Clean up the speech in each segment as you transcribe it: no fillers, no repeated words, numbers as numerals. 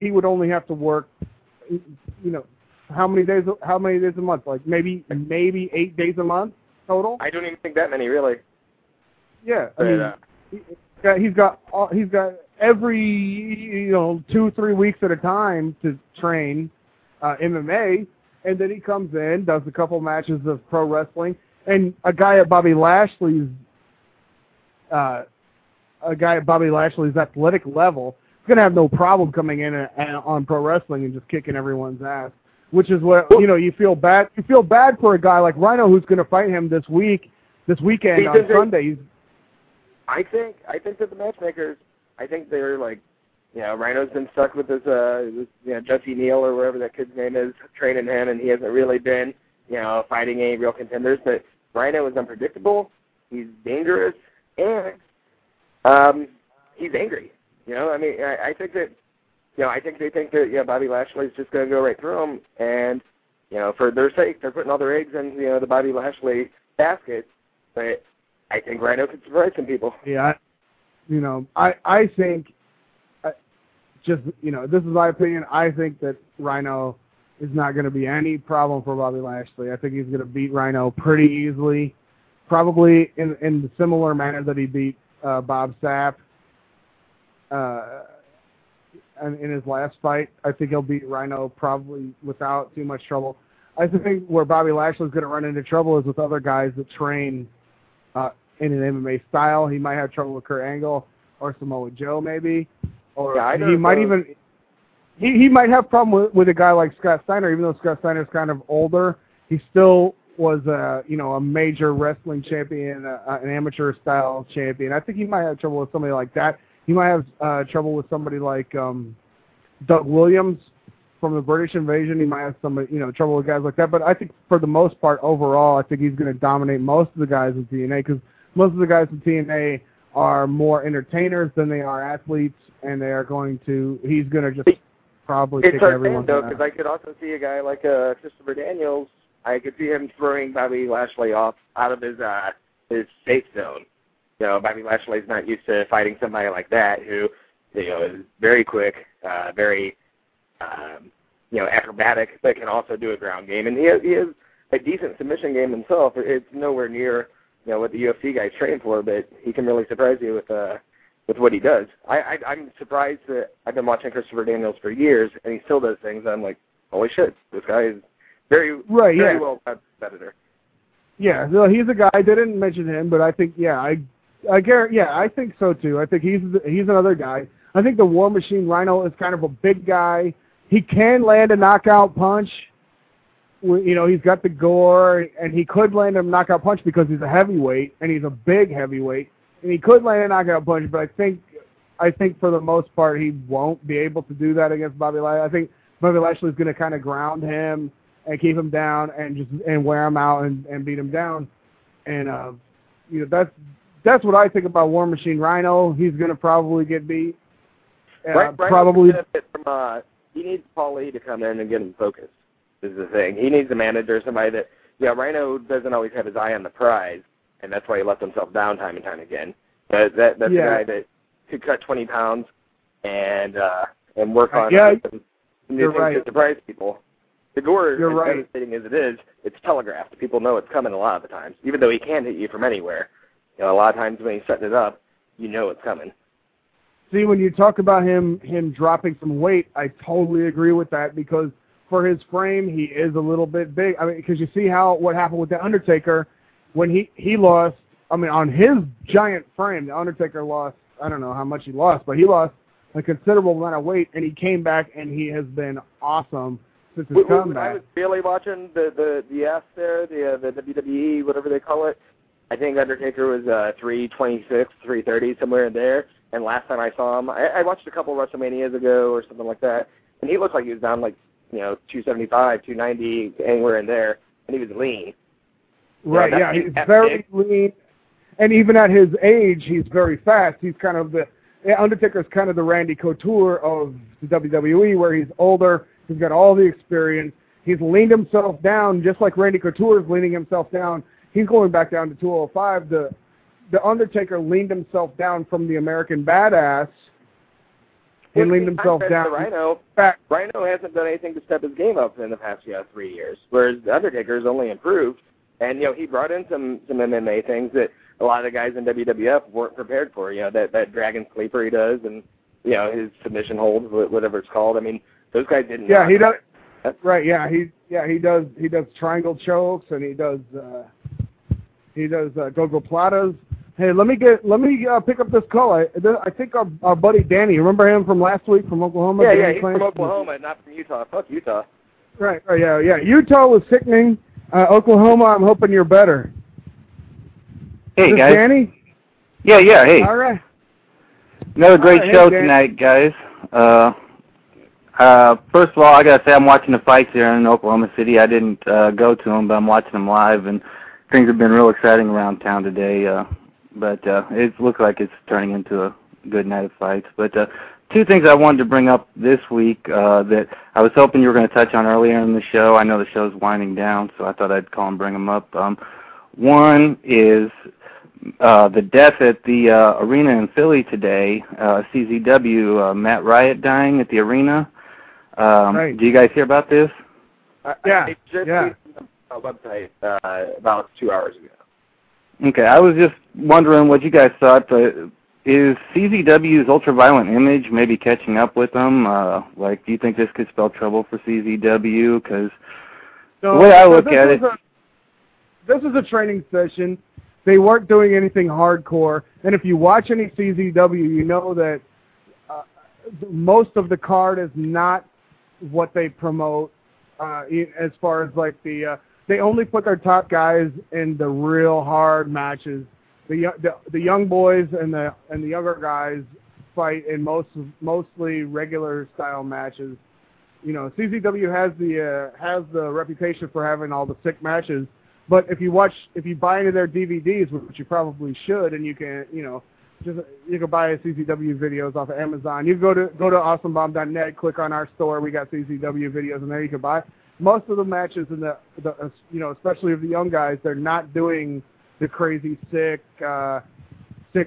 he would only have to work, how many days a month? Like maybe 8 days a month total? I don't even think that many, really. Yeah, he's got every 2-3 weeks at a time to train MMA, and then he comes in, does a couple matches of pro wrestling, and a guy at Bobby Lashley's athletic level is going to have no problem coming in on pro wrestling and just kicking everyone's ass. Which is what you feel bad. You feel bad for a guy like Rhino who's going to fight him this weekend on Sundays. I think that the matchmakers, I think they're like, Rhino's been stuck with this Jesse Neal or whatever that kid's name is, training him, and he hasn't really been, fighting any real contenders. But Rhino is unpredictable. He's dangerous, and he's angry. I think that. I think they think that Bobby Lashley's just going to go right through them, and for their sake, they're putting all their eggs in the Bobby Lashley basket. But I think Rhino could surprise some people. Yeah, I think this is my opinion. I think that Rhino is not going to be any problem for Bobby Lashley. I think he's going to beat Rhino pretty easily, probably in the similar manner that he beat Bob Sapp. In his last fight, I think he'll beat Rhino probably without too much trouble. I think where Bobby Lashley's going to run into trouble is with other guys that train in an MMA style. He might have trouble with Kurt Angle or Samoa Joe, maybe, or he might even he might have problem with a guy like Scott Steiner. Even though Scott Steiner's kind of older, he still was a major wrestling champion, an amateur style champion. I think he might have trouble with somebody like that. He might have trouble with somebody like Doug Williams from the British Invasion. He might have trouble with guys like that. But I think for the most part, overall, I think he's going to dominate most of the guys in TNA because most of the guys in TNA are more entertainers than they are athletes, and he's going to just probably kick everyone. It's hard, because I could also see a guy like Christopher Daniels. I could see him throwing Bobby Lashley off out of his safe zone. Bobby Lashley's not used to fighting somebody like that who, is very quick, very, acrobatic, but can also do a ground game. And he has a decent submission game himself. It's nowhere near, what the UFC guys train for, but he can really surprise you with what he does. I'm surprised that I've been watching Christopher Daniels for years, and he still does things. I'm like, holy shit, this guy is very well competitor. Yeah, no, he's a guy. I didn't mention him, but I think, I think so too. I think he's another guy. I think the War Machine Rhino is kind of a big guy. He can land a knockout punch. He's got the gore, and he could land a knockout punch because he's a heavyweight, and he's a big heavyweight, and he could land a knockout punch. But I think for the most part, he won't be able to do that against Bobby Lashley. I think Bobby Lashley's going to kind of ground him and keep him down and wear him out and beat him down. And that's what I think about War Machine Rhino. He's going to probably get beat. Probably. He needs Paul Lee to come in and get him focused, is the thing. He needs a manager, somebody that, Rhino doesn't always have his eye on the prize, and that's why he lets himself down time and time again. That's a guy that could cut 20 pounds and work on some new things to surprise people. The gore, as devastating as it is, it's telegraphed. People know it's coming a lot of the times, even though he can hit you from anywhere. A lot of times when he's setting it up, it's coming. See, when you talk about him dropping some weight, I totally agree with that because for his frame, he is a little bit big. I mean, because you see what happened with The Undertaker when he lost, on his giant frame, The Undertaker lost, I don't know how much he lost, but he lost a considerable amount of weight, and he came back, and he has been awesome since his comeback. When I was really watching the F there, the WWE, whatever they call it, I think Undertaker was 326, 330, somewhere in there. And last time I saw him, I watched a couple WrestleManias ago or something like that, and he looked like he was down 275, 290, anywhere in there, and he was lean. Right, he's very lean. And even at his age, he's very fast. He's kind of Undertaker's kind of the Randy Couture of the WWE, where he's older, he's got all the experience. He's leaned himself down, just like Randy Couture is leaning himself down. He's going back down to 205. The Undertaker leaned himself down from the American Badass He leaned himself down. Rhino hasn't done anything to step his game up in the past 3 years, whereas the Undertaker's only improved. And, he brought in some MMA things that a lot of the guys in WWF weren't prepared for, that dragon sleeper he does and, his submission holds, whatever it's called. I mean, those guys didn't know. Yeah, he does. Right, yeah, he does triangle chokes, and he does go-go platas. Hey, let me pick up this call. I think our buddy Danny, you remember him from last week from Oklahoma? Yeah, he's from Oklahoma, not from Utah. Fuck Utah. Right, yeah. Utah was sickening. Oklahoma, I'm hoping you're better. Hey, guys. Danny? Yeah, hey. All right. Another great show tonight, guys. First of all, I got to say I'm watching the fights here in Oklahoma City. I didn't go to them, but I'm watching them live, and things have been real exciting around town today. But it looks like it's turning into a good night of fights. But two things I wanted to bring up this week that I was hoping you were going to touch on earlier in the show. I know the show's winding down, so I thought I'd call and bring them up. One is the death at the arena in Philly today, CZW, Matt Riot dying at the arena. Right. Do you guys hear about this? Yeah. I just read on a website about 2 hours ago. Okay, I was just wondering what you guys thought. Is CZW's ultra-violent image maybe catching up with them? Do you think this could spell trouble for CZW? Because the way I look at it... This is a training session. They weren't doing anything hardcore. And if you watch any CZW, you know that most of the card is not what they promote as far as they only put their top guys in the real hard matches. The young boys and the younger guys fight in mostly regular style matches. CZW has the reputation for having all the sick matches. But if you buy into their DVDs, which you probably should, and you can you can buy CZW videos off of Amazon. You go to awesomebomb.net, click on our store. We got CZW videos, and there you can buy. Most of the matches in the especially of the young guys, they're not doing the crazy sick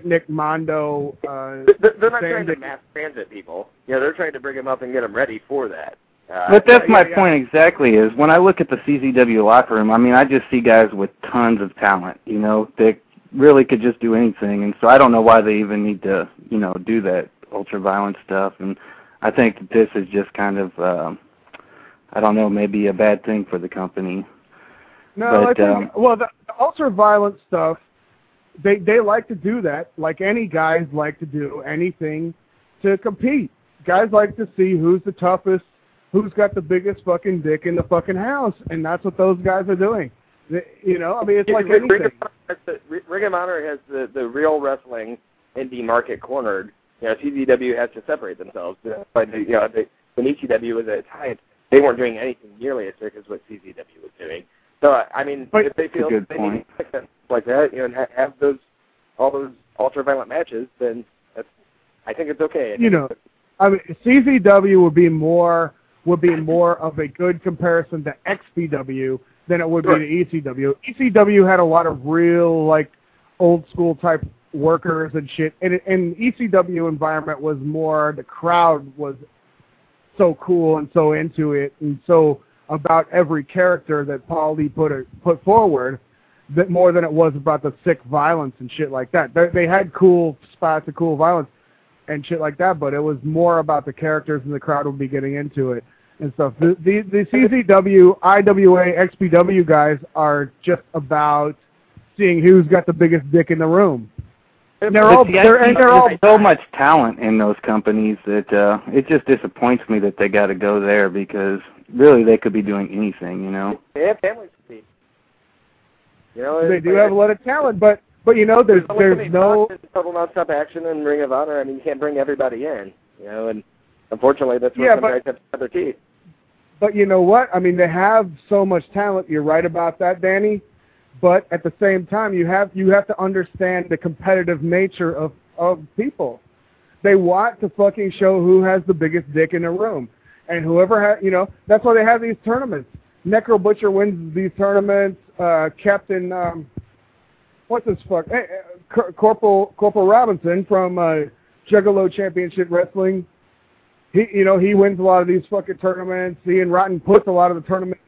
Nick Mondo. They're not trying to mass transit people. They're trying to bring them up and get them ready for that. But that's my point exactly, is when I look at the CZW locker room, I mean, I just see guys with tons of talent, that really could just do anything. And so I don't know why they even need to, do that ultra-violent stuff. And I think this is just kind of, I don't know, maybe a bad thing for the company. No, but, I think, the ultra-violent stuff, they like to do that, like any guys like to do anything to compete. Guys like to see who's the toughest, who's got the biggest fucking dick in the fucking house, and that's what those guys are doing. I mean, it's like anything. Ring of Honor has the real wrestling indie market cornered. CZW has to separate themselves. But when ECW was at its height, they weren't doing anything nearly as sick as what CZW was doing. So, I mean, if they feel they need to pick like that, and have all those ultra-violent matches, then I think it's okay. I mean, CZW would be more of a good comparison to XPW than it would be to ECW. ECW had a lot of real, old school type workers and shit. And ECW environment was more, the crowd was so cool and so into it and so about every character that Paul Lee put forward, that more than it was about the sick violence and shit like that. They had cool spots of cool violence and shit like that, but it was more about the characters, and the crowd would be getting into it and stuff. The CZW, IWA, XPW guys are just about seeing who's got the biggest dick in the room. And there's so much talent in those companies that it just disappoints me that they got to go there, because really they could be doing anything, They have families to feed. They do have a lot of talent, but there's no total nonstop action in Ring of Honor. I mean, you can't bring everybody in, and unfortunately that's where some guys have to cut their teeth. But you know what? I mean, they have so much talent. You're right about that, Danny. But at the same time, you have to understand the competitive nature of people. They want to fucking show who has the biggest dick in the room, and whoever has, that's why they have these tournaments. Necro Butcher wins these tournaments. Captain, what's this fuck? Corporal Robinson from Juggalo Championship Wrestling he wins a lot of these fucking tournaments. He and Rotten puts a lot of the tournaments